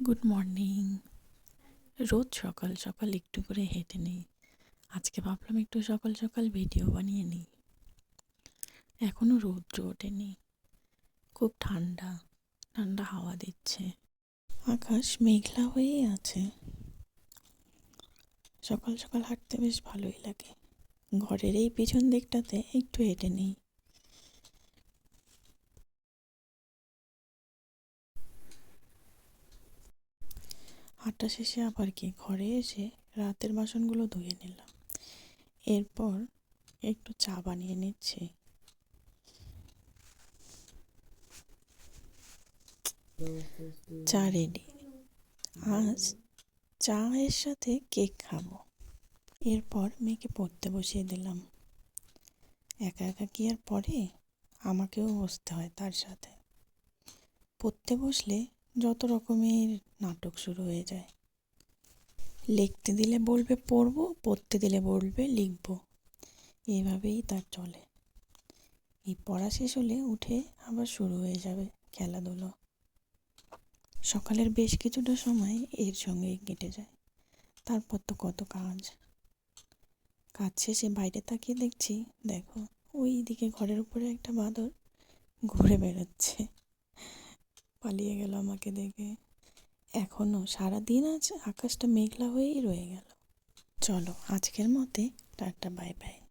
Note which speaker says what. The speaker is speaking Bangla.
Speaker 1: Good morning. রোজ সকাল সকাল একটু করে হেঁটে নিই। আজকে ভাবলাম একটু সকাল সকাল ভিডিও বানিয়ে নিই। এখনও রৌদ্র ওঠেনি, খুব ঠান্ডা ঠান্ডা হাওয়া দিচ্ছে, আকাশ মেঘলা হয়েই আছে। সকাল সকাল হাঁটতে বেশ ভালোই লাগে। ঘরের এই পিছন দিকটাতে একটু হেঁটে নিই। হাঁটা শেষে আবার কি ঘরে এসে রাতের বাসনগুলো ধুয়ে নিলাম। এরপর একটু চা বানিয়ে নিচ্ছি। চা রেডি। আজ চায়ের সাথে কেক খাবো। এরপর মেয়েকে পড়তে বসিয়ে দিলাম। একা একা কি আর পড়ে, আমাকেও বসতে হয় তার সাথে। পড়তে বসলে যত রকমের নাটক শুরু হয়ে যায়। লিখতে দিলে বলবে পড়বো, পড়তে দিলে বলবে লিখবো, এইভাবেই তার চলে। এই পড়া শেষ হলে উঠে আবার শুরু হয়ে যাবে খেলাধুলো। সকালের বেশ কিছুটা সময় এর সঙ্গেই কেটে যায়। তারপর তো কত কাজ। কাজ শেষে বাইরে তাকিয়ে দেখছি, দেখো ওই দিকে ঘরের উপরে একটা বাঁদর ঘুরে বেড়াচ্ছে। পালিয়ে গেল আমাকে দেখে। এখনো সারা দিন আজ আকাশটা মেঘলা হয়েই রয়ে গেল। চলো আজকের মতে টাটা, বাই বাই।